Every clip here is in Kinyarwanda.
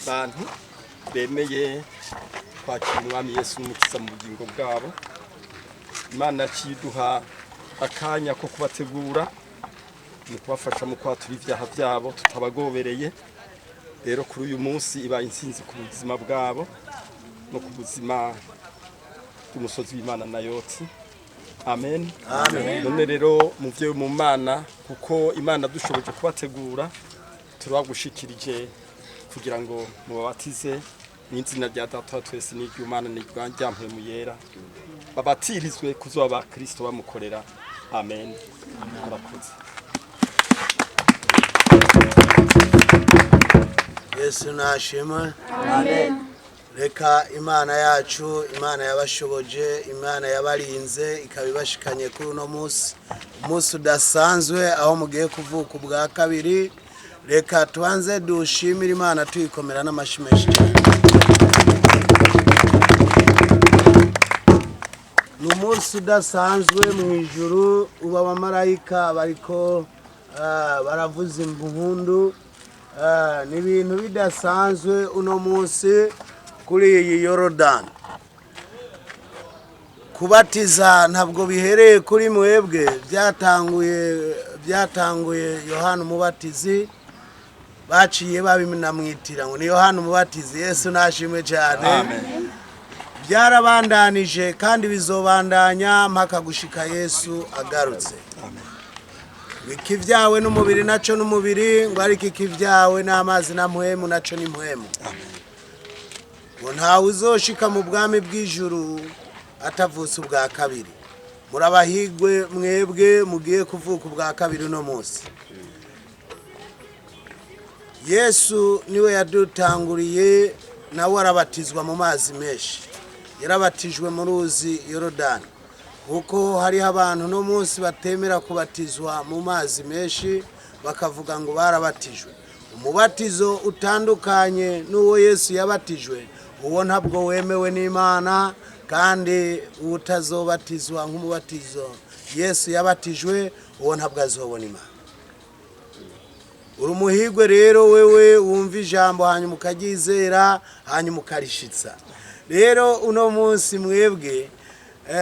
abantu bemeye kwakira umwami Yesu umukiza mu bugingo bwabo. Imana ciduha akanya ko kubategura mu kubafasha mu kwatura ivyaha vyabo tutabagobereye. Rero kuri uyu munsi iba insinzi ku buzima bwabo no ku buzima bw'umusozi w'Imana na Yotsi. amen none rero muvyo mu Mana kuko Imana dushoboje kubategura turagushikirije kugira ngo mubabatize n'izina rya Data twese n'iry'Imana n'iryanjye mu yera babatirizwe kuzoba Kristo bamukorera amen murakoze. Yesu nashimwe. Amen. Reka Imana yacu, Imana yabashoboje, Imana yabarinze ikabibashikanye kuri uno munsi udasanzwe aho mugiye kuvuka ubwa kabiri. Reka tubanze dushimira Imana tuyikomera n'amashimeshi. Umunsi udasanzwe mu ijuru uba abamarayika bariko baravuza impundu. Ni ibintu bidasanzwe uno munsi kuri iyi Yorodani. Kubatiza ntabwo bihereye kuri mwebwe, byatanguye Yohana Umubatizi, baciye babinamwitira ngo ni Yohana Umubatizi. Yesu nashimwe cyane. Amen. Byarabandanije kandi bizobandanya mpaka gushika Yesu agarutse. Amen. Ikivyawe n'umubiri naco n'umubiri, ngo ariko ikivyawe n'amazi na mpwemu naco ni mpwemu. Ngo ntawe uzoshika mu bwami bw'ijuru atavutse ubwa kabiri. Murabahigwe mwebwe mugiye kuvuka ubwa kabiri no munsi. Yesu niwe yadutanguriye, nawe arabatizwa mu mazi menshi. Yarabatijwe mu ruzi Yorodani. Kuko hari abantu no munsi batemera kubatizwa mu mazi menshi, bakavuga ngo barabatijwe. Umubatizo utandukanye n'uwo Yesu yabatijwe, uwo ntabwo wemewe n'Imana, kandi utazobatizwa nk'umubatizo Yesu yabatijwe, uwo ntabwo azobona Imana. Urumuhigwe rero wewe wumva ijambo hanyuma ukaryizera hanyuma ukarishitsa. Rero uno munsi mwebwe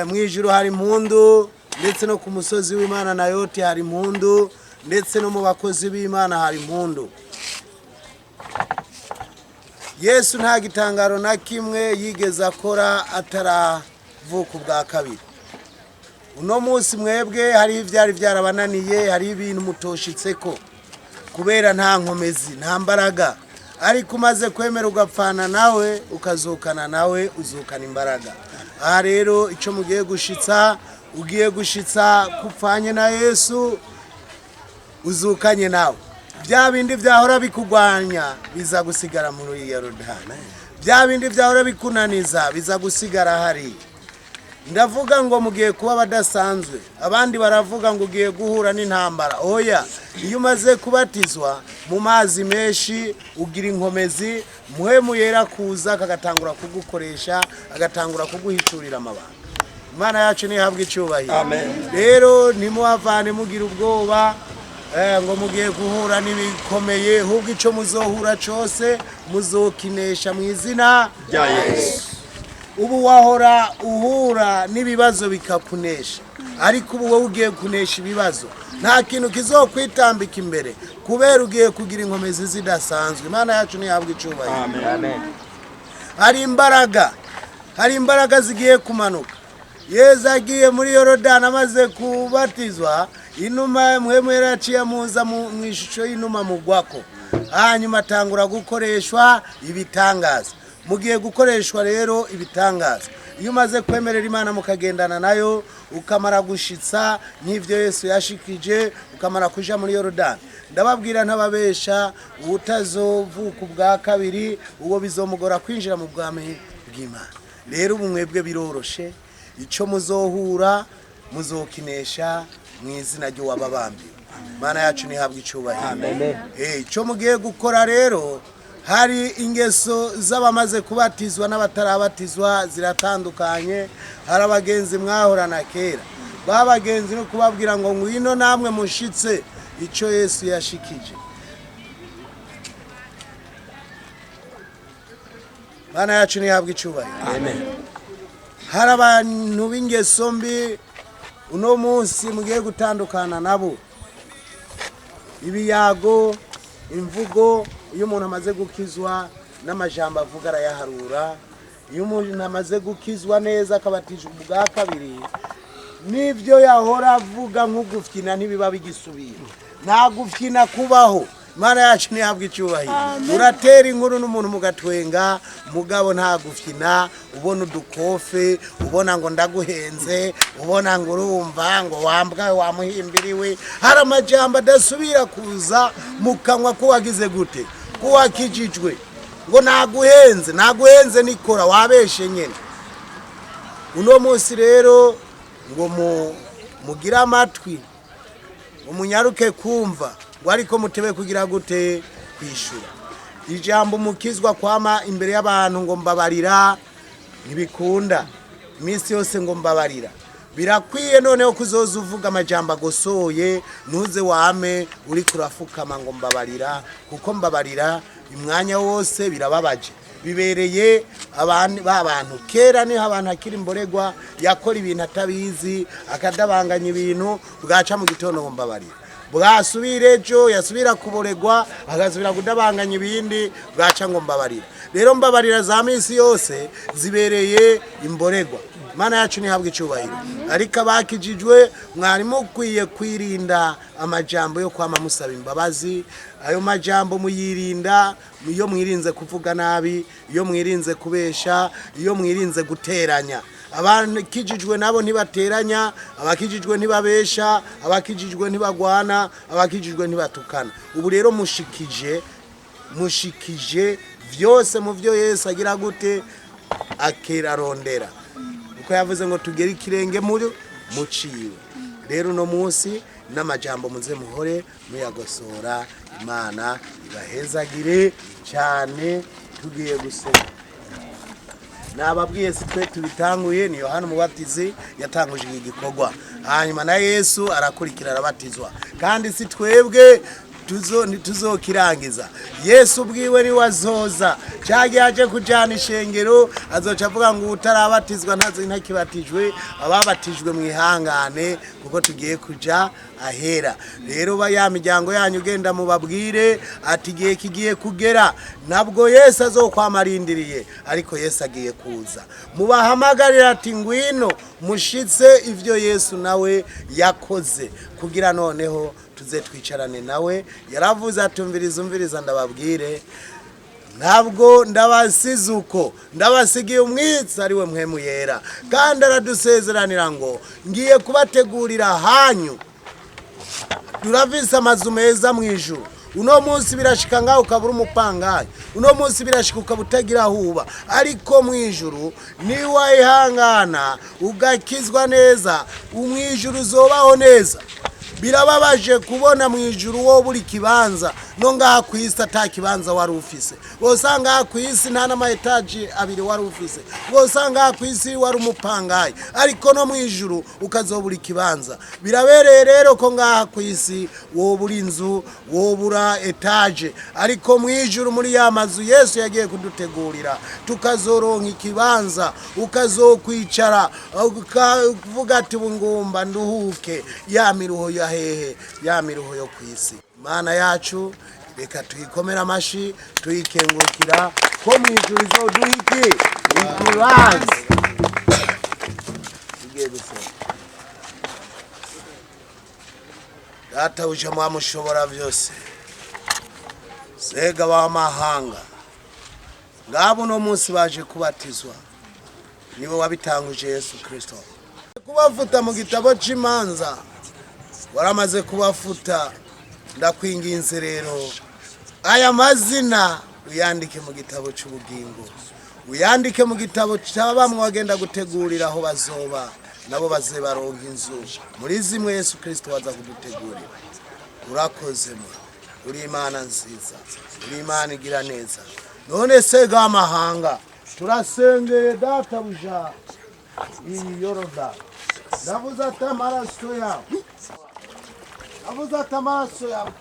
mwijuru hari impundu, ndetse no ku musozi w'Imana na yote hari impundu, ndetse no mu bakozi b'Imana hari impundu. Yesu nta gitangaro na kimwe yigeze akora ataravuka ubwa kabiri. Uno munsi mwebwe hari ivyari byarabananiye, hari ibintu mutoshitseko kubera nta nkomezi, nta mbaraga, ariko umaze kwemera ugapfana nawe ukazukana nawe uzukana imbaraga. Aha rero icyo mugiye gushitsa, ugiye gushitsa kupfanye na Yesu, uzukanye nawe. Bya bindi byahora bikugwanya biza gusigara muri Yorodani. Bya bindi byahora bikunaniza biza gusigara hari. Ndavuga ngo mugiye kuba badasanzwe. Abandi baravuga ngo ugiye guhura n'intambara. Oya, iyo umaze kubatizwa mu mazi menshi ugira inkomezi, mpwemu yera kuza kagatangura kugukoresha, agatangura kuguhishurira amabanga. Imana yacu nihabwa icyubahiro. Amen. Rero ntimuhavane mugira ubwoba ngo mugiye guhura n'ibikomeye, ahubwo icyo muzohura cyose muzokinesha mu izina rya Yesu. Ubu wahora uhura n'ibibazo bikakunesha, ariko ubu wowe ugiye kunesha ibibazo. Nta kintu kizokwitambika imbere kubera ugiye kugira inkomezi zidasanzwe. Imana yacu nihabwa icyubahiro. Amen. Hari imbaraga zigiye kumanuka. Yesu agiye muri Yorodani amaze kubatizwa, inuma mpwemu yaraciye muza mu ishusho y'inuma mugwako, hanyuma atangura gukoreshwa ibitangaza. Mugiye gukoreshwa rero ibitangaza. Iyo umaze kwemerera Imana mukagendana nayo, ukamara gushitsa n'ivyo Yesu yashikije, ukamara kuja muri Yorodani, ndababwira ntababesha, utazovuka ubwa kabiri uwo bizomugora kwinjira mu bwami bw'Imana. Rero mwebwe biroroshe, ico muzohura muzokinesha mu izina ry'uwababambiwe. Imana yacu nihabwa icyubahiro. Amen. Ico mugiye gukora rero, hari ingeso z'abamaze kubatizwa n'abatarabatizwa ziratandukanye. Hari abagenzi mwahorana kera, babagenzi no kubabwira ngo ngwino namwe mushitse ico Yesu yashikije. Imana yacu nihabwa icyubahiro. Amen. Hari abantu b'ingeso mbi uno munsi mugiye gutandukana nabo. Ibiyago, imvugo, iyo umuntu amaze gukizwa n'amajambo avuga arayaharura. Iyo umuntu amaze gukizwa neza akabatijwe ubwa kabiri, n'ibyo yahora avuga nk'ugufyina ntibiba bigisubira, nta gufyina kubaho. Imana yacu ntihabwe icyubahiro. Uratera inkuru n'umuntu mugatwenga, mugabo nta gufyina, ubona udukofe, ubona ngo ndaguhenze, ubona ngo urumva ngo wambwawe wamuhimbiriwe. Hari amajambo adasubira kuza mu kanwa ko wagize gute, ko wakijijwe, ngo naguhenze nikora, wabeshe nyene. Uno munsi rero ngo mugire amatwi, umunyaruke kumva, ngo ariko mutebe kugira gute kwishura. Ijambo mukizwa kwama imbere y'abantu ngo mbabarira ntibikunda, iminsi yose ngo mbabarira. Birakwiye noneho kuzoza uvuga amajambo agosoye, ntuze wame uri kurafukama ngo mbabarira, kuko mbabarira imwanya wose birababaje. Bibereye abantu kera niho abantu akiri imboregwa yakora ibintu atabizi, akadabanganya ibintu, bwaca mu gitondo ngo mbabarira. Bwasubire ejo yasubira kuboregwa, agasubira kudabanganya ibindi, bwaca ngo mbabarira. Rero mbabarira za minsi yose zibereye imboregwa. Mana yacu ntihabwe icyubahiro. Ariko abakijijwe mwari mukwiye kwirinda amajambo yo kwama musaba imbabazi. Ayo majambo muyirinda iyo mwirinze kuvuga nabi, iyo mwirinze kubesha, iyo mwirinze guteranya. Abakijijwe nabo ntibateranya, abakijijwe ntibabesha, abakijijwe ntibagwana, abakijijwe ntibatukana. Ubu rero mushikije vyose mu vyo Yesu agira gute akerarondera. Uko yavuze ngo tugere ikirenge muciwe. Rero uno munsi n'amajambo muze muhore muyagosora. Imana ibahezagire cyane. Tugiye gusenga. Nababwiye si twe tubitanguye, ni Yohana Umubatizi yatanguje iki gikorwa, hanyuma na Yesu arakurikira arabatizwa, kandi si twebwe tuzokirangiza. Yesu ubwiwe ni wazoza cyage aje kujana ishengero, azoca avuga ngo utarabatizwa ntakibatijwe, ababatijwe mwihangane kuko tugiye kuja ahera. Rero ya miryango yanyu genda mubabwire ati giye kigiye kugera, nabwo Yesu azokwamarindiriye, ariko Yesu agiye kuza. Mubahamagarira ati ngwino mushitse ivyo Yesu nawe yakoze, kugira noneho tuze twicarane nawe. Yaravuze atumviriza ndababwire, ntabwo ndabasize uko, ndabasigiye umwitsi ari we mpwemu yera, kandi aradusezeranira ngo ngiye kubategurira hanyu. Turavise amazu meza mu ijuru. Uno munsi birashika ngaho ukabura umupangayi, uno munsi birashika ukabutagira huba, ariko mu ijuru ni wayihangana ugakizwa neza, umwijuru uzobaho neza. Birababaje kubona mu ijuru wo buri kibanza, no ngaha ku isi ata kibanza wari ufise. Wosanga ku isi nta na etaji abiri wari ufise, wosanga ku isi wari umupangayi, ariko no mu ijuru ukazobura kibanza. Birabereye rero ko ngaha ku isi wo buri inzu, wo bura etaje, ariko mu ijuru muri ya mazu Yesu yagiye kudutegurira tukazoronka ikibanza, ukazokwicara ukavuga ati ngomba nduhuke ya miruho ya hehe, ya miruho yo kwisi. Mana yacu reka tuyikomera amashi, tuyikengurukira ko mu ijuru izoduhiki ikibanza. Tugiye gusenga. Data uje mushobora byose, sega w'amahanga, ngabo no munsi baje kubatizwa, nibo wabitanguje Yesu Kristo. Kubafuta mu gitabo cy'imanza waramaze kubafuta, ndakwinginze rero aya mazina uyandike mu gitabo cy'ubugingo, uyandike mu gitabo cy'abamwe wagenda gutegurira aho bazoba, nabo baze baronka inzu muri zimwe Yesu Kristo waza kudutegurira. Urakoze uri Imana nziza, uri Imana igira neza. None sega amahanga turasengeye data buja iyi Yoruda, ndavuze ati amaraso yawe, ndavuze ati amaraso yawe,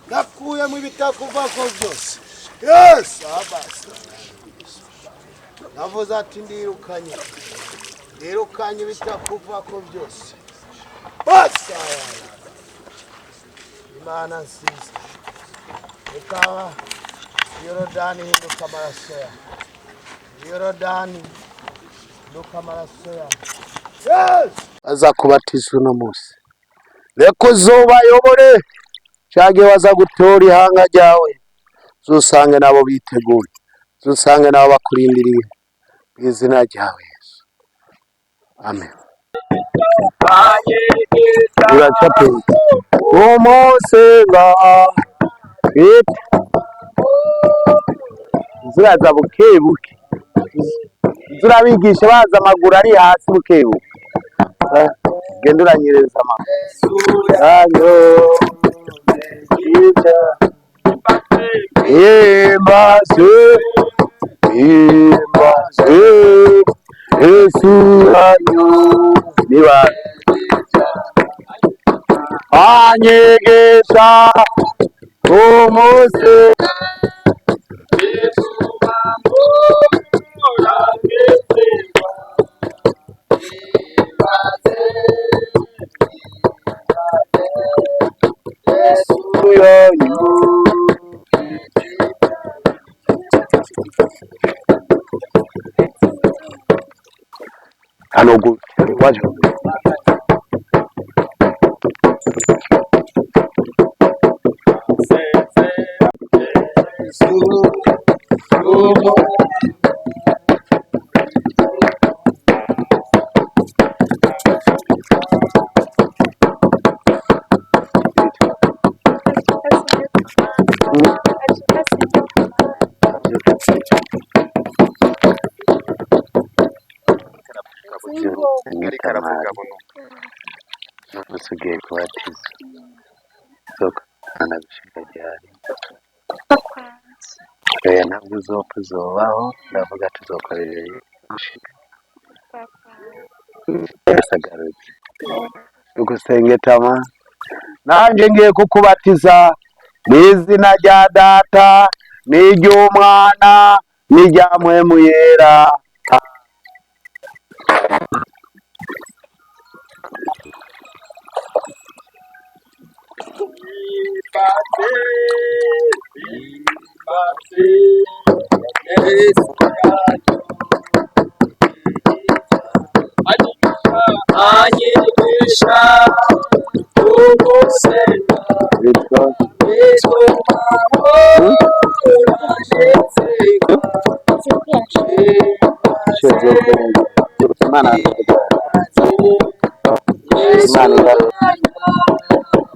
ndakuye mu bitakuvako byose. Yes, abasa. Ndavuze ati ndirukanye bitakuvako byose. Basa Imana nziza, ikawa Yorodani hinduka amaraso yawe. Yorodani nuko amaraso yawe aza kubatiza uno munsi. Reka uzobayobore cyangwa waza gutora ihanga ryawe, uzusange nabo biteguye, uzusange nabo bakurindiriye mu izina ryawe Yesu, amen. Umusenga ziraza bukebuke, zirabigisha baza amaguru ari hasi bukebuke, genda uranyereza amaguru imbaze Yesu yanyu niba anyegesha umuse Yesu yanyu hano waje usigaye kubatiza soka anabishika ryari ntabwo uzopfa uzobaho, ndavuga tuzokorera gushika yasagarutse ugusenge tama. Nanjye ngiye kukubatiza mu izina rya Data n'iry'Umwana n'irya Mpwemu Yera.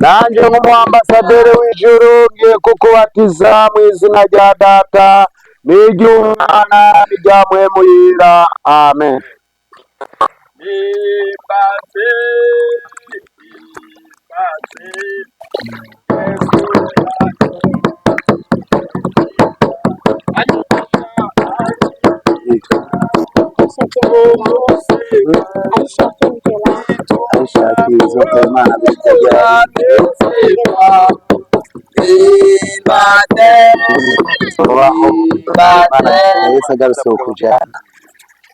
Nanjye nk'umuambasaderi w'ijuru ngiye kukubatiza mu izina rya Data n'iry'Umwana n'irya Mpwemu Yera, amen.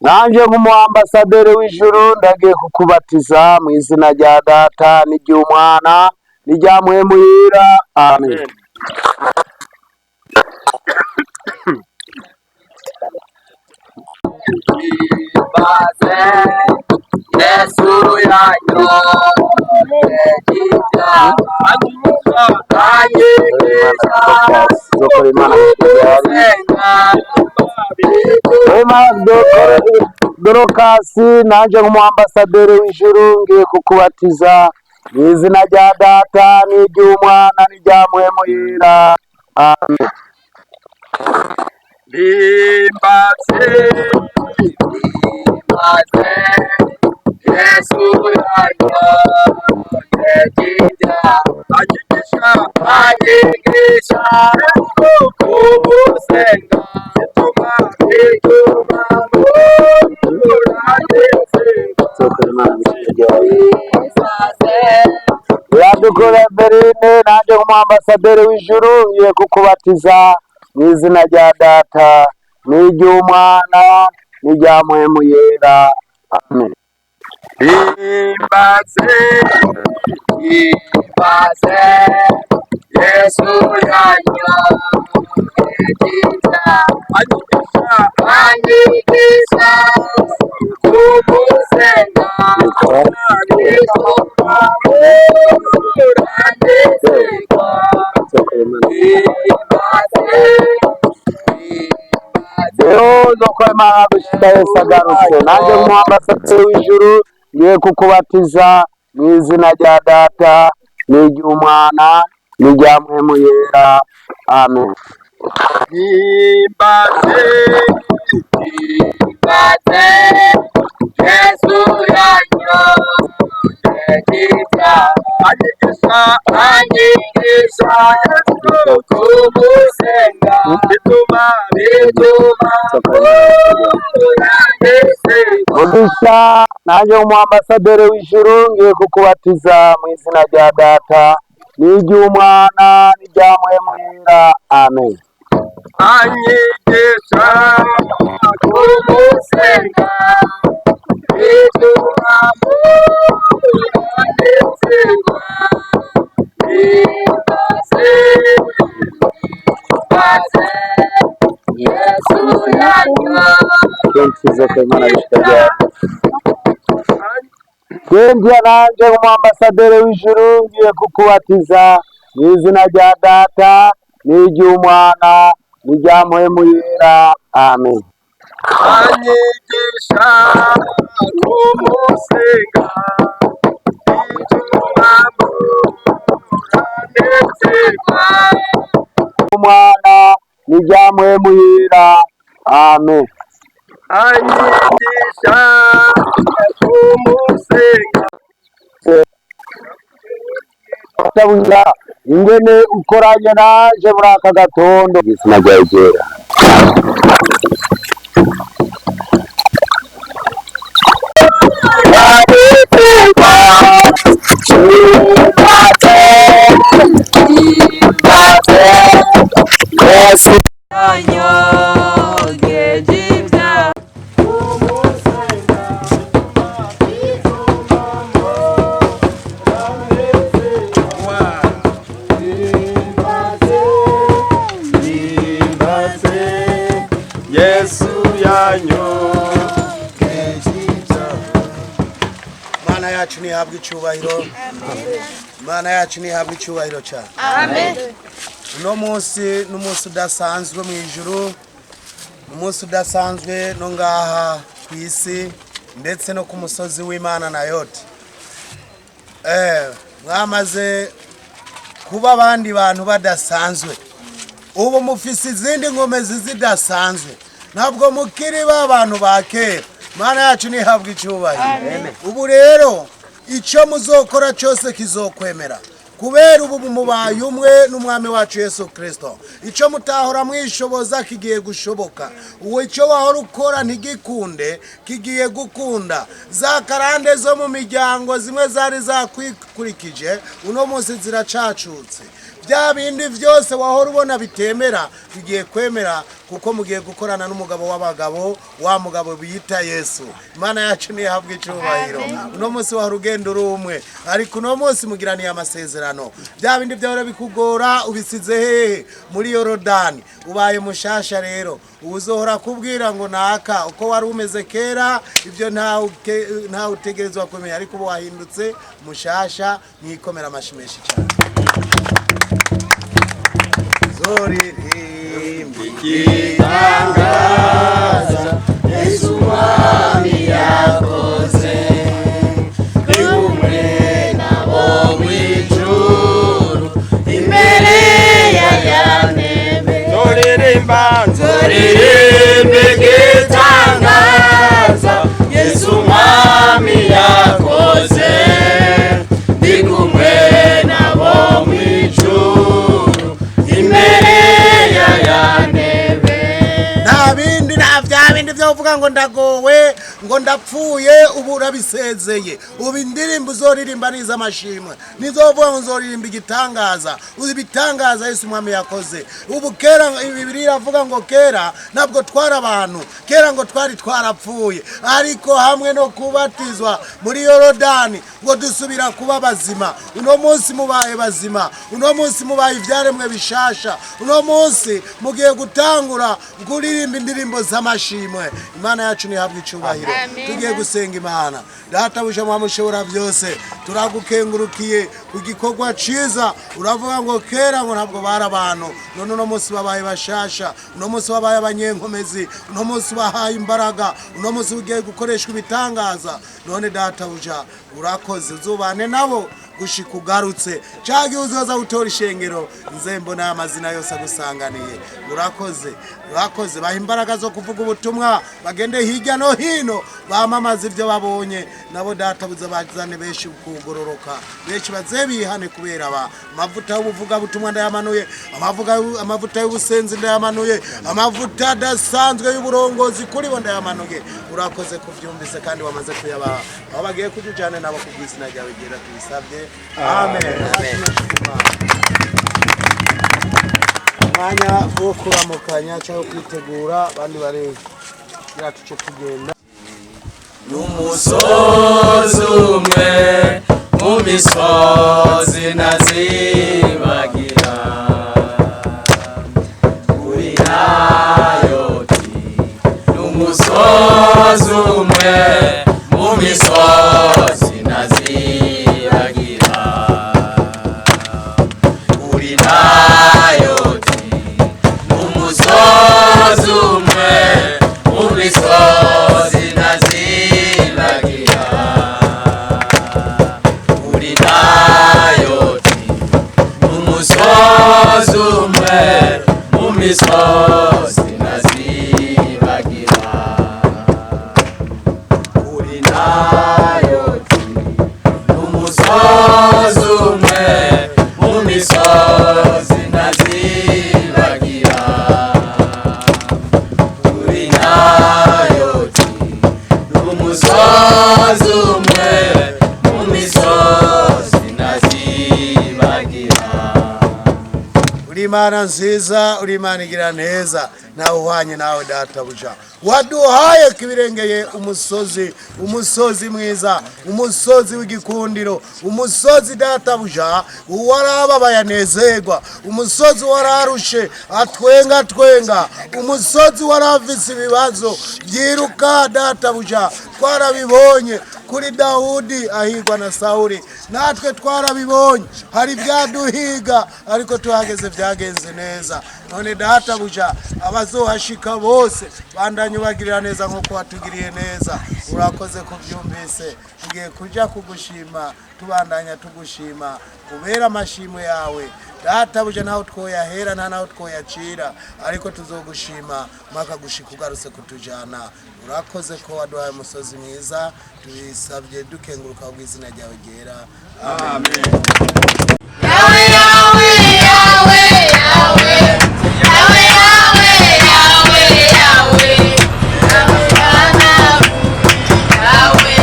Nanjye nk'umuambasaderi w'ijuru ndagiye kukubatiza mu izina rya Data n'iry'Umwana n'irya Mpwemu Yera, amen. Yesu yanyu Dorokasi, nanjye nk'umuambasaderi w'ijuru ngiye kukubatiza mu izina rya Data n'iry'Umwana n'irya Mpwemu Yera, amen. Yesu anyigisha kugusenga Yadukura Berine, nanjye nk'umuambasaderi w'ijuru ngiye kukubatiza mu izina rya Data n'iry'Umwana n'irya Mpwemu Yera, amen. Imbaze Yesu yanyu anyigisha gushika Yesu agarutse. Nanjye nk'umwambasaderi w'ijuru ngiye kukubatiza mu izina rya Data n'iry'Umwana n'irya Mpwemu Yera. Amen. Himbaze, himbaze, Yesu yanyoye ibyaha, anyigisha Yesu kumusenga, bituma Mugisha, nanjye nk'umwambasaderi w'ijuru ngiye kukubatiza mu izina rya Data n'iry'Umwana n'irya Mpwemu Yera. Amen. anyigisha kumusenga, bituma munezerwa. Himbaze, himbaze, Yesu yanyoye. Ngendya nanjye nk'umwambasaderi w'ijuru ngiye kukubatiza mu izina rya Data n'iry'Umwana n'irya Mpwemu Yera. Amen. Anyigisha kumusenga, bituma munezerwa. Umwana n'irya Mpwemu Yera. Amen. Anyigisha kumusenga, Tabwira ingene ukoranye naje muri aka gatondo izina ryawe ryera. Yesu Mana yacu nihabwe icyubahiro. Mana yacu nihabwe icyubahiro cyane. Amen. Uno munsi n'umunsi udasanzwe mu ijuru, umunsi udasanzwe no ngaha ku isi ndetse no ku musozi w'Imana na yote. Mwamaze kuba abandi bantu badasanzwe, ubu mufise izindi nkomezi zidasanzwe, ntabwo mukiri ba bantu ba kera. Mana yacu nihabwe icyubahiro. Ubu rero icyo muzokora cyose kizokwemera, kubera ubu mubaye umwe n'umwami wacu Yesu Kristo. Icyo mutahora mwishoboza kigiye gushoboka, uwo icyo wahora ukora ntigikunde kigiye gukunda. Za karande zo mu miryango zimwe zari zakwikurikije uno munsi ziracacutse. Bya bindi byose wahora ubona bitemera bigiye kwemera, kuko mugiye gukorana n'umugabo w'abagabo, wa mugabo biyita Yesu. Imana yacu nihabwe icyubahiro. Uno munsi wahora ugenda uri umwe, ariko uno munsi mugiraniye amasezerano. Bya bindi byahora bikugora ubisize hehe? Muri Yorodani. Ubaye mushasha rero, uzohora kubwira ngo naka uko wari umeze kera, ibyo nta utegerezwa kumenya, ariko ubu wahindutse mushasha. Mwikomera amashimeshi cyane. Igitangaza Yesu mwami yakoze, ndi kumwe nabo mw'ijuru imbere y'ayantebe. Nzoririmba igitangaza Yesu mwami yakoze, ndi kumwe nabo mw'ijuru imbere y'ayantebe. Nta bindi byo kuvuga ngo ndagowe, ngo ndapfuye, ubu urabisezeye. Ubu indirimbo uzoririmba n'iz'amashimwe, nizovuga ngo nzoririmba igitangaza. Uzi ibitangaza Yesu mwami yakoze. Ubu kera Bibiliya iravuga ngo kera ntabwo twari abantu, kera ngo twari twarapfuye, ariko hamwe no kubatizwa muri Yorodani ngo dusubira kuba bazima. Uno munsi mubaye bazima, uno munsi mubaye ibyaremwe bishasha, uno munsi mugiye gutangura kuririmba indirimbo z'amashimwe. Imana yacu nihabwe icubahiro. Tugiye gusenga Imana. Databuja mwamushobora byose, turagukengurukiye ku gikorwa ciza. Uravuga ngo kera ngo ntabwo bari abantu, none uno munsi babaye bashasha, uno munsi babaye abanyenkomezi, uno munsi bahaye imbaraga, uno munsi ugiye gukoreshwa ibitangaza. None databuja urakoze, uzubane nabo gushika ugarutse, cagi uzoza gutora ishengero nze mbona amazina yose agusanganiye. Urakoze baha imbaraga zo kuvuga ubutumwa, bagende hirya no hino bamamaza ibyo babonye. Nabo databuza bazane benshi kugororoka, benshi bazebihane kubera amavuta y'ubuvuga butumwa ndayamanuye, amavuta y'ubusenzi ndayamanuye, amavuta adasanzwe y'uburongozi kuri bo ndayamanuye. Urakoze kuvyumvise kandi wamaze kuyabaha, aho bagiye kujujane nabo kubwisina ryawe gera tubisabye. Amen. Mwanya wo kuramukanya cyangwa kwitegura abandi bare yatuce kugenda. N'umusozi umwe mu misozi nazibagira, uri Nayoti. N'umusozi umwe mu misozi nazibagira, uri Nayoti. N'umusozi umwe mu misozi nazibagira, uri Nayoti. N'umusozi umwe mu misozi nazibagira, uri Nayoti. N'umusozi umwe mu misozi nazibagira, uri Nayoti. N'umusozi umwe mu misozi nazibagira. Uri Imana nziza, uri Imana igira neza, nawe uhwanye nawe databuja. Waduhaye kibirengeye umusozi mwiza, umusozi w'igikundiro, umusozi databuja uwaraba bayanezerwa, umusozi wararushe atwenga, umusozi waravise ibibazo byiruka databuja. Twarabibonye kuri Dawudi ahigwa na Sauli, natwe twarabibonye, hari byaduhiga ariko tuhageze byagenze neza. None databuja abazohashika bose bandanye bagirira neza nkuko watugiriye neza. Urakoze kubyumvise, tugiye kuja kugushima, tubandanya tugushima kubera amashimwe yawe databuja. Naho twoyahera nta naho twoyacira, ariko tuzogushima maka gushika ugarutse kutujana. Urakoze ko waduhaye umusozi mwiza, tubisabye dukenguruka ubwizina ryawe ryera. Amen. Yawe yawe yawe yawe yawe yawe yawe yawe bana yawe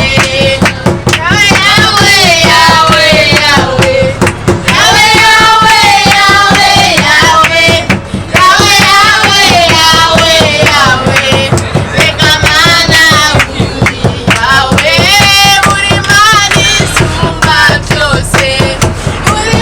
yawe yawe yawe yawe yawe yawe yawe yawe yawe yawe reka mana yawe uri Mana isumba byose uri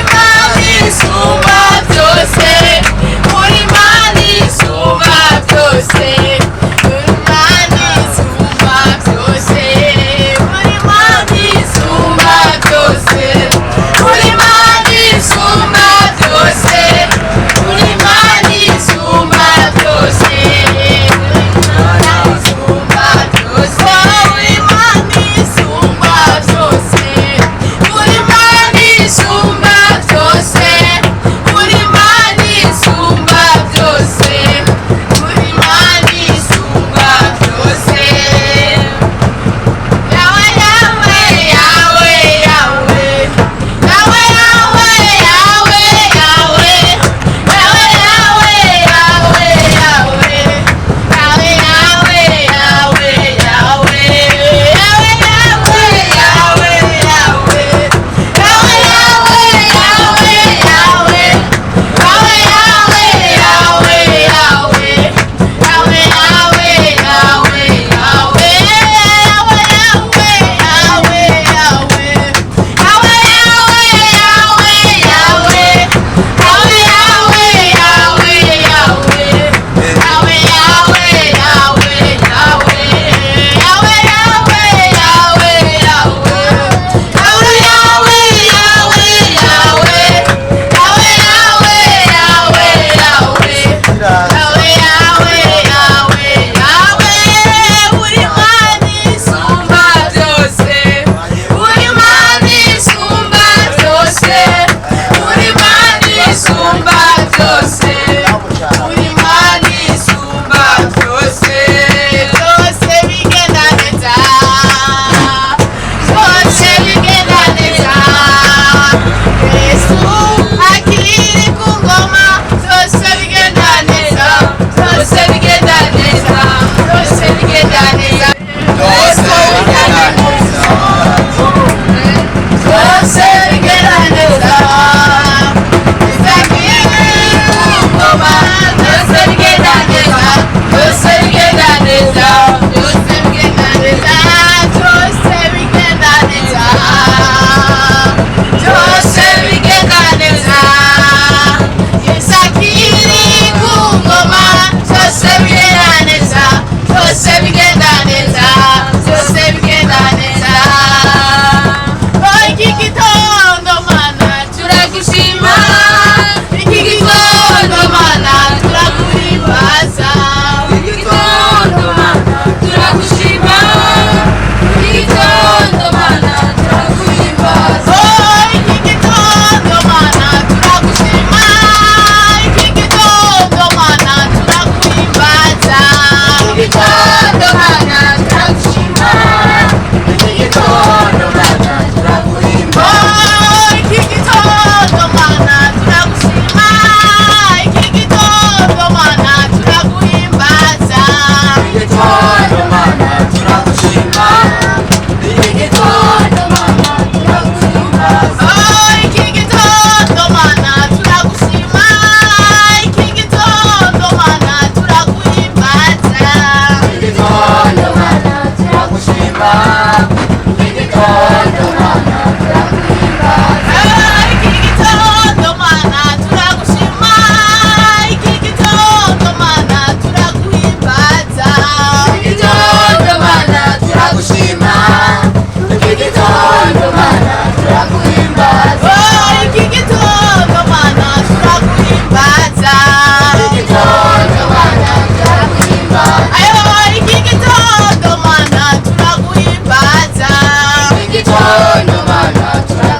Imana